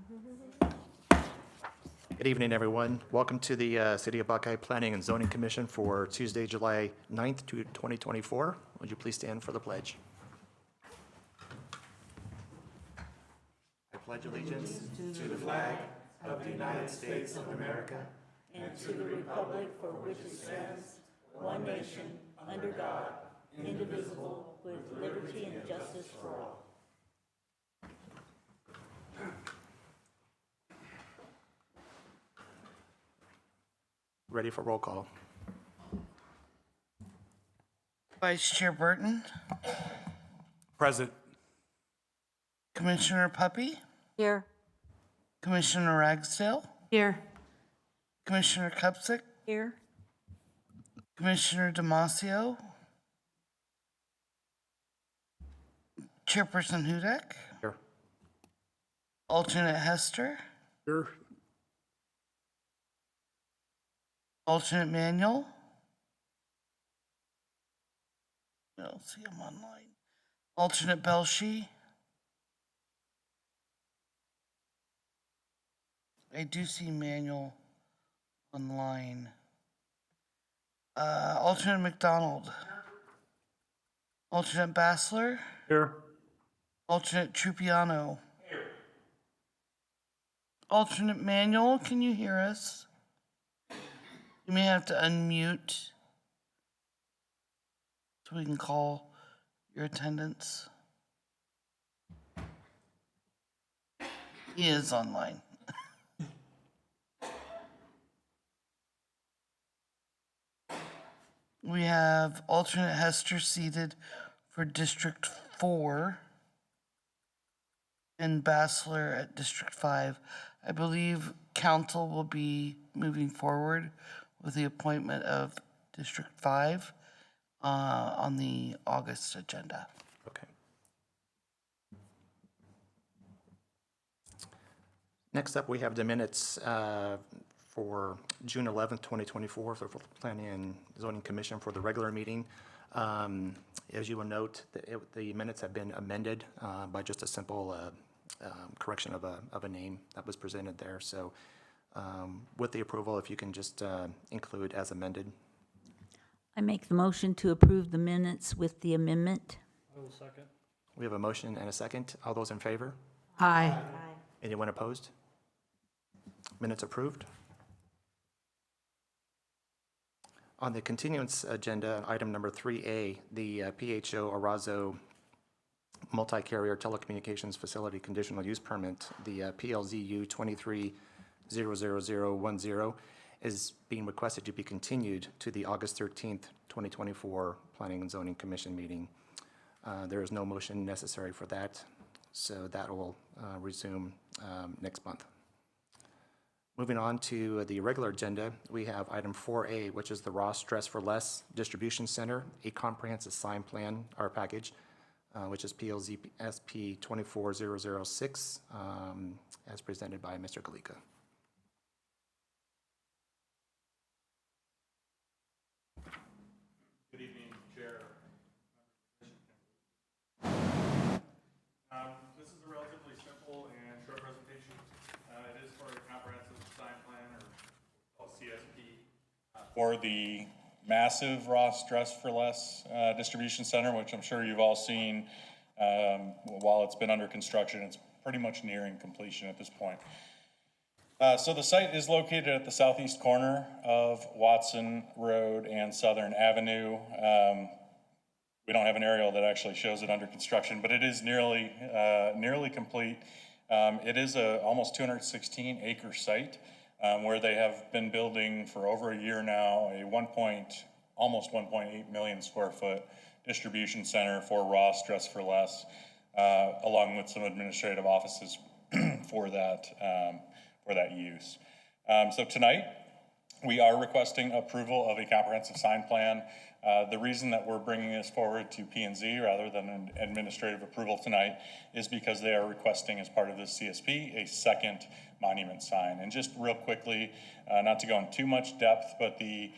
Good evening, everyone. Welcome to the City of Buckeye Planning and Zoning Commission for Tuesday, July 9th, 2024. Would you please stand for the pledge? I pledge allegiance to the flag of the United States of America and to the republic for which it stands, one nation, under God, indivisible, with liberty and justice for all. Ready for roll call. Vice Chair Burton, Present. Commissioner Puppy, Here. Commissioner Ragsdale, Here. Commissioner Kupsik, Here. Commissioner Damasio, Chairperson Hudak, Here. Alternate Hester, Here. Alternate Manuel. I don't see him online. Alternate Belshi. I do see Manuel online. Alternate McDonald. Alternate Bassler. Here. Alternate Trupiano. Alternate Manuel, can you hear us? You may have to unmute so we can call your attendance. He is online. We have alternate Hester seated for District 4 and Bassler at District 5. I believe council will be moving forward with the appointment of District 5 on the August agenda. Okay. Next up, we have the minutes for June 11th, 2024 for the Planning and Zoning Commission for the regular meeting. As you will note, the minutes have been amended by just a simple correction of a name that was presented there. So with the approval, if you can just include as amended. I make the motion to approve the minutes with the amendment. I will second. We have a motion and a second. All those in favor? Aye. Anyone opposed? Minutes approved. On the continuance agenda, item number 3A, the PHO Arazo Multi-Carrier Telecommunications Facility Conditional Use Permit, the PLZU 23-00010, is being requested to be continued to the August 13th, 2024 Planning and Zoning Commission meeting. There is no motion necessary for that, so that will resume next month. Moving on to the regular agenda, we have item 4A, which is the Ross Dress for Less Distribution Center, a comprehensive sign plan, our package, which is PLZ SP 24006, as presented by Mr. Galika. Good evening, Chair. This is a relatively simple and short presentation. It is for a comprehensive sign plan, or called CSP, for the massive Ross Dress for Less distribution center, which I'm sure you've all seen while it's been under construction. It's pretty much nearing completion at this point. So the site is located at the southeast corner of Watson Road and Southern Avenue. We don't have an aerial that actually shows it under construction, but it is nearly complete. It is a almost 216 acre site where they have been building for over a year now a almost 1.8 million square foot distribution center for Ross Dress for Less, along with some administrative offices for that use. So tonight, we are requesting approval of a comprehensive sign plan. The reason that we're bringing this forward to P&Z rather than an administrative approval tonight is because they are requesting, as part of this CSP, a second monument sign. And just real quickly, not to go in too much depth, but the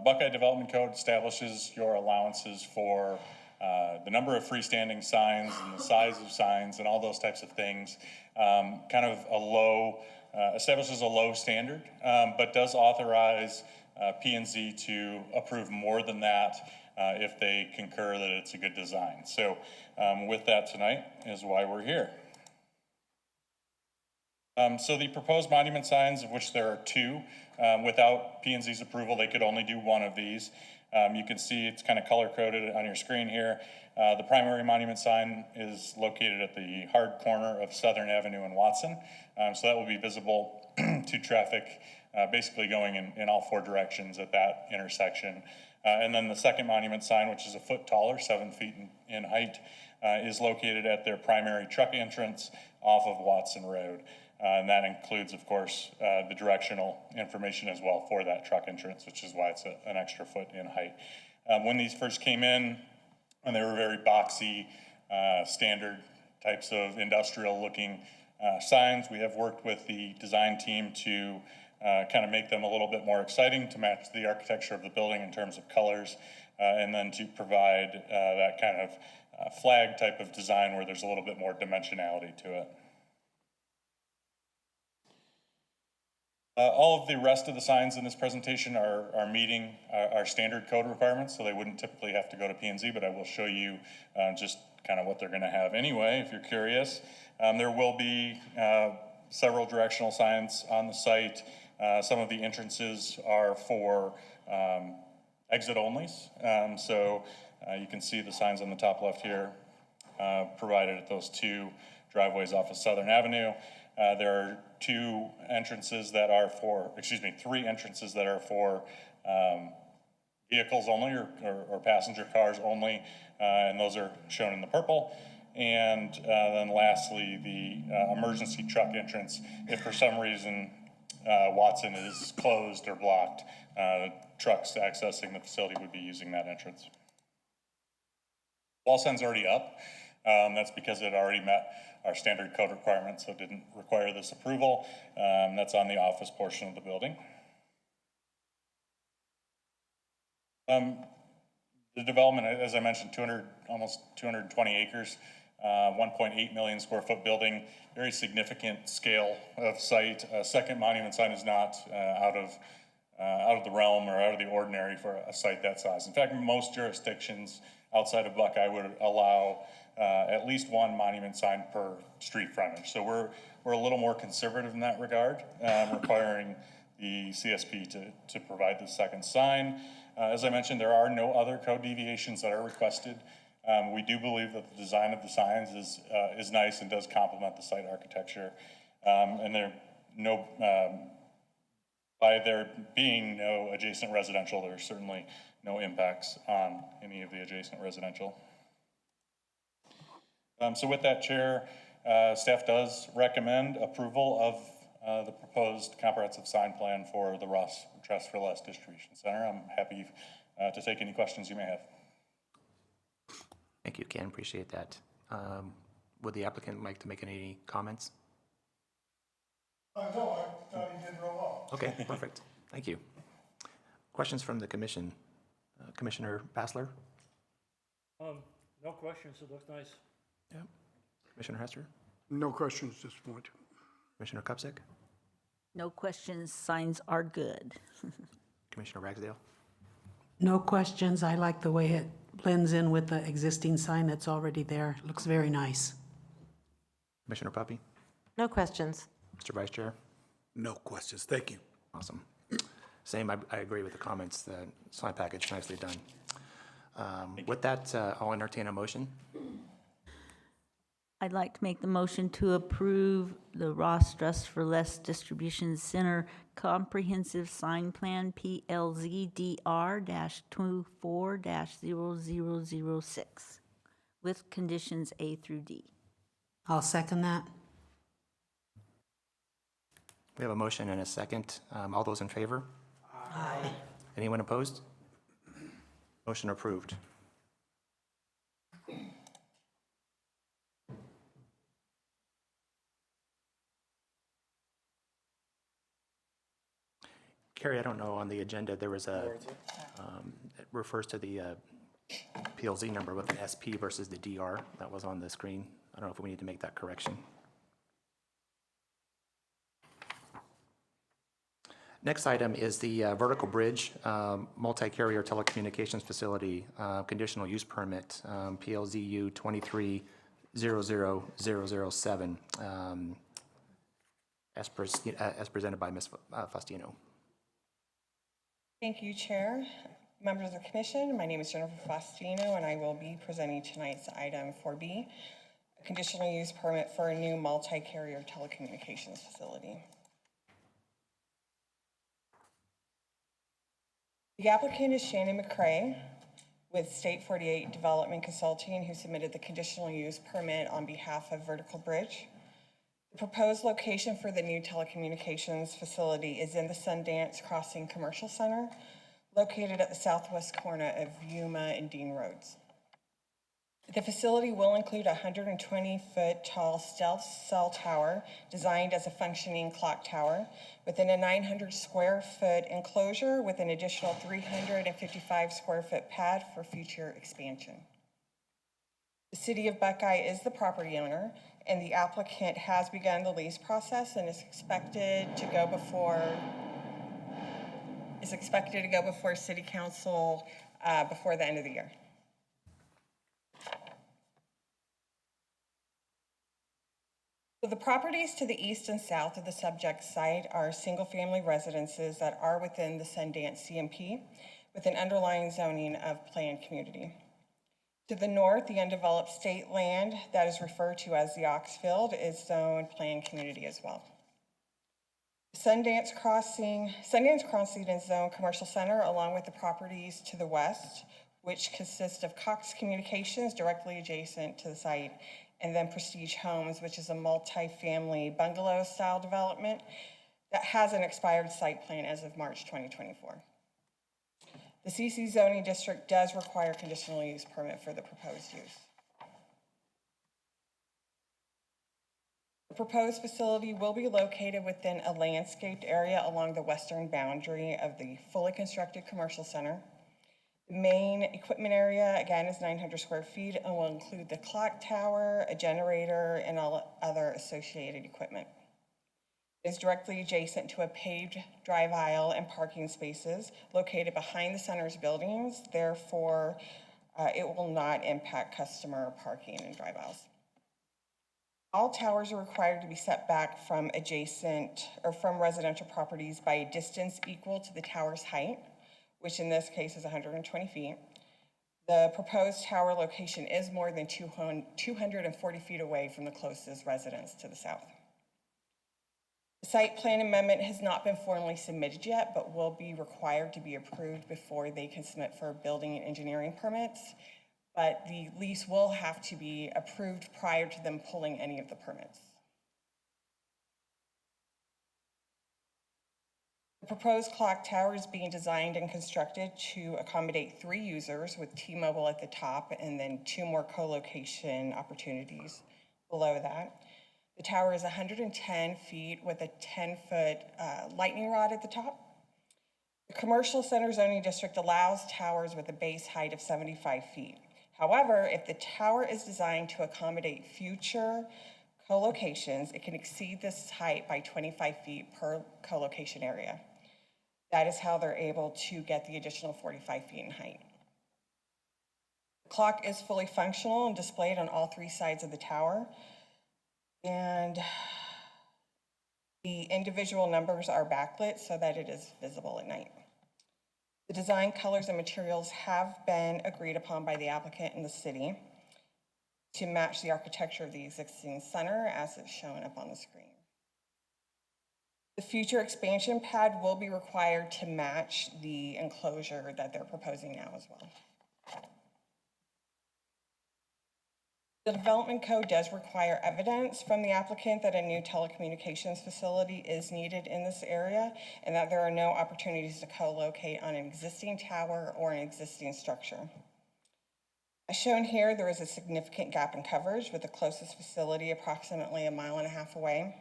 Buckeye Development Code establishes your allowances for the number of freestanding signs and the size of signs and all those types of things, kind of a low, establishes a low standard, but does authorize P&Z to approve more than that if they concur that it's a good design. So with that tonight is why we're here. So the proposed monument signs, of which there are two, without P&Z's approval, they could only do one of these. You can see it's kind of color coded on your screen here. The primary monument sign is located at the hard corner of Southern Avenue and Watson. So that will be visible to traffic basically going in all four directions at that intersection. And then the second monument sign, which is a foot taller, 7 feet in height, is located at their primary truck entrance off of Watson Road. And that includes, of course, the directional information as well for that truck entrance, which is why it's an extra foot in height. When these first came in, and they were very boxy, standard types of industrial looking signs, we have worked with the design team to kind of make them a little bit more exciting to match the architecture of the building in terms of colors, and then to provide that kind of flag type of design where there's a little bit more dimensionality to it. All of the rest of the signs in this presentation are meeting our standard code requirements, so they wouldn't typically have to go to P&Z, but I will show you just kind of what they're gonna have anyway, if you're curious. There will be several directional signs on the site. Some of the entrances are for exit onlys. So you can see the signs on the top left here provided at those two driveways off of Southern Avenue. There are three entrances that are for vehicles only or passenger cars only, and those are shown in the purple. And then lastly, the emergency truck entrance. If for some reason Watson is closed or blocked, trucks accessing the facility would be using that entrance. Wall sign's already up. That's because it already met our standard code requirements, so it didn't require this approval. That's on the office portion of the building. The development, as I mentioned, almost 220 acres, 1.8 million square foot building, very significant scale of site. Second monument sign is not out of the realm or out of the ordinary for a site that size. In fact, most jurisdictions outside of Buckeye would allow at least one monument sign per street frontage. So we're a little more conservative in that regard, requiring the CSP to provide the second sign. As I mentioned, there are no other code deviations that are requested. We do believe that the design of the signs is nice and does complement the site architecture. And by there being no adjacent residential, there's certainly no impacts on any of the adjacent residential. So with that, Chair, staff does recommend approval of the proposed comprehensive sign plan for the Ross Dress for Less Distribution Center. I'm happy to take any questions you may have. Thank you, Ken, appreciate that. Would the applicant like to make any comments? No, I thought he did real well. Okay, perfect, thank you. Questions from the commission? Commissioner Bassler? No questions, it looks nice. Yeah. Commissioner Hester? No questions at this point. Commissioner Kupczyk? No questions, signs are good. Commissioner Ragsdale? No questions. I like the way it blends in with the existing sign that's already there. It looks very nice. Commissioner Puppy? No questions. Mr. Vice Chair? No questions, thank you. Awesome. Same, I agree with the comments, the sign package, nicely done. With that, I'll entertain a motion. I'd like to make the motion to approve the Ross Dress for Less Distribution Center Comprehensive Sign Plan PLZDR-24-0006 with conditions A through D. I'll second that. We have a motion and a second. All those in favor? Aye. Anyone opposed? Motion approved. Carrie, I don't know, on the agenda, there was it refers to the PLZ number with an SP versus the DR that was on the screen. I don't know if we need to make that correction. Next item is the Vertical Bridge Multi-Carrier Telecommunications Facility Conditional Use Permit, PLZU 2300007, as presented by Ms. Faustino. Thank you, Chair. Members of the Commission, my name is Jennifer Faustino, and I will be presenting tonight's item 4B, a conditional use permit for a new multi-carrier telecommunications facility. The applicant is Shannon McCrae with State 48 Development Consulting, who submitted the conditional use permit on behalf of Vertical Bridge. The proposed location for the new telecommunications facility is in the Sundance Crossing Commercial Center, located at the southwest corner of Yuma and Dean Roads. The facility will include a 120-foot tall stealth cell tower designed as a functioning clock tower within a 900 square foot enclosure with an additional 355 square foot pad for future expansion. The City of Buckeye is the property owner, and the applicant has begun the lease process and is expected to go before City Council before the end of the year. So the properties to the east and south of the subject site are single-family residences that are within the Sundance CMP with an underlying zoning of planned community. To the north, the undeveloped state land that is referred to as the Oxfield is zoned planned community as well. Sundance Crossing is zoned commercial center along with the properties to the west, which consist of Cox Communications directly adjacent to the site, and then Prestige Homes, which is a multi-family bungalow-style development that has an expired site plan as of March 2024. The CC zoning district does require conditional use permit for the proposed use. The proposed facility will be located within a landscaped area along the western boundary of the fully constructed commercial center. The main equipment area, again, is 900 square feet and will include the clock tower, a generator, and all other associated equipment. It is directly adjacent to a paved drive aisle and parking spaces located behind the center's buildings. Therefore, it will not impact customer parking and drive aisles. All towers are required to be set back from residential properties by a distance equal to the tower's height, which in this case is 120 feet. The proposed tower location is more than 240 feet away from the closest residence to the south. The site plan amendment has not been formally submitted yet, but will be required to be approved before they can submit for building and engineering permits. But the lease will have to be approved prior to them pulling any of the permits. The proposed clock tower is being designed and constructed to accommodate 3 users with T-Mobile at the top and then 2 more co-location opportunities below that. The tower is 110 feet with a 10-foot lightning rod at the top. The commercial center zoning district allows towers with a base height of 75 feet. However, if the tower is designed to accommodate future co-locations, it can exceed this height by 25 feet per co-location area. That is how they're able to get the additional 45 feet in height. The clock is fully functional and displayed on all 3 sides of the tower. And the individual numbers are backlit so that it is visible at night. The design, colors, and materials have been agreed upon by the applicant and the city to match the architecture of the existing center as it's shown up on the screen. The future expansion pad will be required to match the enclosure that they're proposing now as well. The development code does require evidence from the applicant that a new telecommunications facility is needed in this area and that there are no opportunities to co-locate on an existing tower or an existing structure. As shown here, there is a significant gap in coverage with the closest facility approximately 1.5 miles away.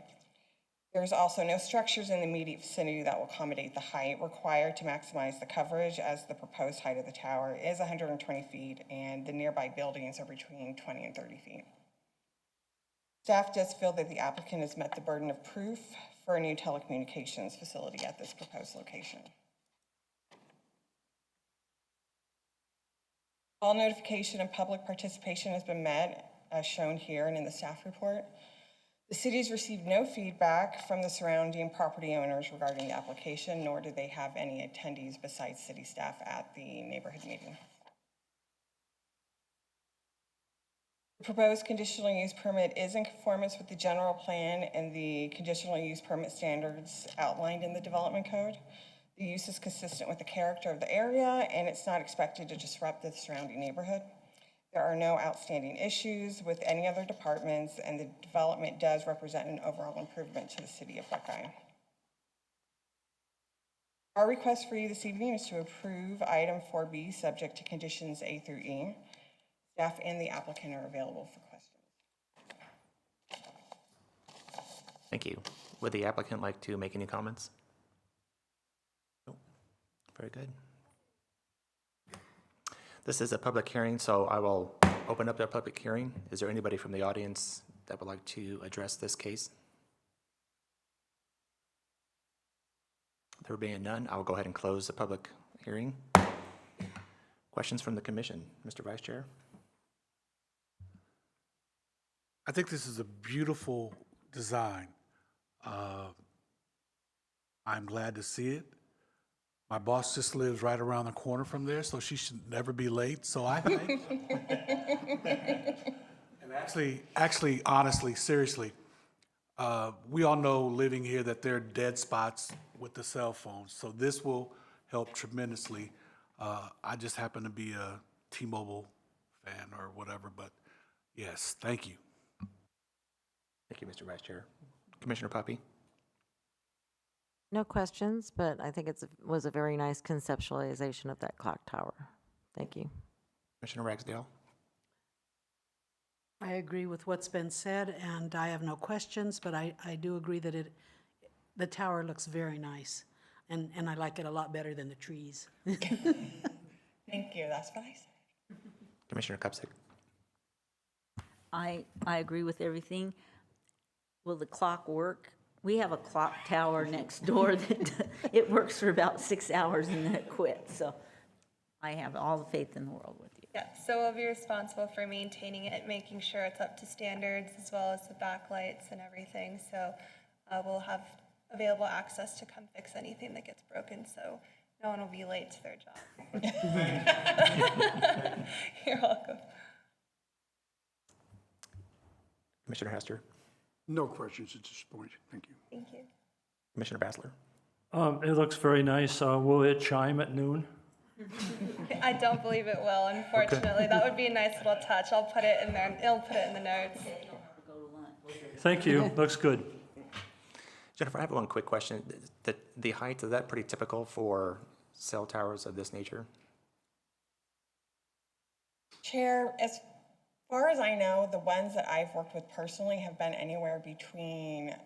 There's also no structures in the immediate vicinity that will accommodate the height required to maximize the coverage, as the proposed height of the tower is 120 feet and the nearby buildings are between 20 and 30 feet. Staff does feel that the applicant has met the burden of proof for a new telecommunications facility at this proposed location. All notification and public participation has been met, as shown here and in the staff report. The city has received no feedback from the surrounding property owners regarding the application, nor do they have any attendees besides city staff at the neighborhood meeting. The proposed conditional use permit is in conformance with the general plan and the conditional use permit standards outlined in the development code. The use is consistent with the character of the area, and it's not expected to disrupt the surrounding neighborhood. There are no outstanding issues with any other departments, and the development does represent an overall improvement to the city of Buckeye. Our request for you this evening is to approve item 4B, subject to conditions A through E. Staff and the applicant are available for questions. Thank you. Would the applicant like to make any comments? No. Very good. This is a public hearing, so I will open up the public hearing. Is there anybody from the audience that would like to address this case? There being none, I will go ahead and close the public hearing. Questions from the commission? Mr. Vice Chair? I think this is a beautiful design. I'm glad to see it. My boss just lives right around the corner from there, so she should never be late, so I think. And actually, honestly, seriously, we all know living here that there are dead spots with the cell phones, so this will help tremendously. I just happen to be a T-Mobile fan or whatever, but yes, thank you. Thank you, Mr. Vice Chair. Commissioner Poppy? No questions, but I think it was a very nice conceptualization of that clock tower. Thank you. Commissioner Ragsdale? I agree with what's been said, and I have no questions, but I do agree that the tower looks very nice, and I like it a lot better than the trees. Thank you, that's what I said. Commissioner Kupsik? I agree with everything. Will the clock work? We have a clock tower next door that it works for about 6 hours and then it quits. So I have all the faith in the world with you. Yeah, so we'll be responsible for maintaining it, making sure it's up to standards, as well as the backlights and everything. So we'll have available access to come fix anything that gets broken, so no one will be late to their job. You're welcome. Commissioner Hester? No questions at this point, thank you. Thank you. Commissioner Bassler? It looks very nice. Will it chime at noon? I don't believe it will, unfortunately. That would be a nice little touch. I'll put it in there. It'll put it in the notes. Thank you. Looks good. Jennifer, I have one quick question. The height, is that pretty typical for cell towers of this nature? Chair, as far as I know, the ones that I've worked with personally have been anywhere between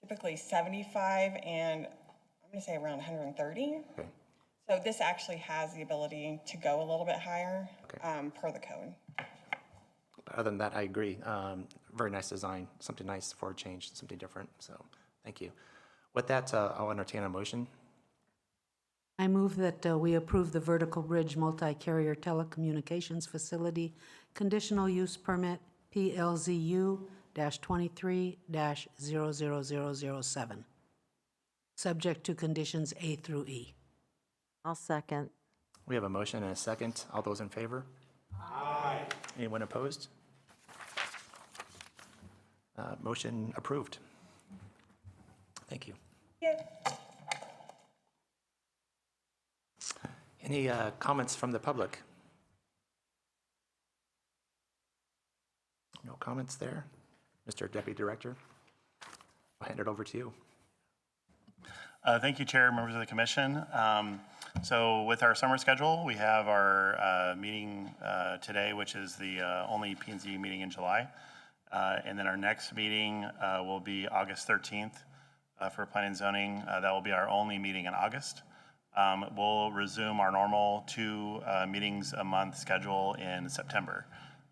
typically 75 and I'm going to say around 130. Okay. So this actually has the ability to go a little bit higher Okay. Per the code. Other than that, I agree. Very nice design, something nice for a change, something different. So thank you. With that, I'll entertain a motion. I move that we approve the Vertical Bridge Multi-Carrier Telecommunications Facility Conditional Use Permit PLZU-23-00007, subject to conditions A through E. I'll second. We have a motion and a second. All those in favor? Aye. Anyone opposed? Motion approved. Thank you. Yeah. Any comments from the public? No comments there? Mr. Deputy Director, I'll hand it over to you. Thank you, Chair, members of the commission. So with our summer schedule, we have our meeting today, which is the only P&Z meeting in July. And then our next meeting will be August 13th. for planning and zoning. That will be our only meeting in August. We'll resume our normal 2 meetings a month schedule in September.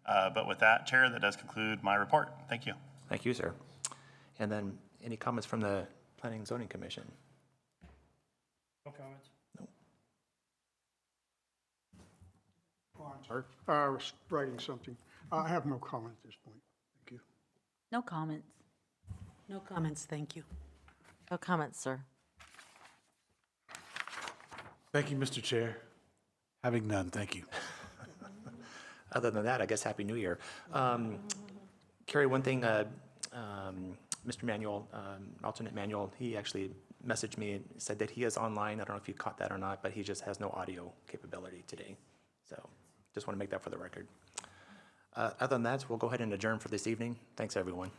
But with that, Chair, that does conclude my report. Thank you. Thank you, sir. And then any comments from the Planning and Zoning Commission? No comments. Oh, I'm sorry. I was writing something. I have no comment at this point. Thank you. No comments. No comments, thank you. No comments, sir. Thank you, Mr. Chair. Having none, thank you. Other than that, I guess Happy New Year. Carrie, one thing, Mr. Manuel, alternate Manuel, he actually messaged me and said that he is online. I don't know if you caught that or not, but he just has no audio capability today. So just want to make that for the record. Other than that, we'll go ahead and adjourn for this evening. Thanks, everyone.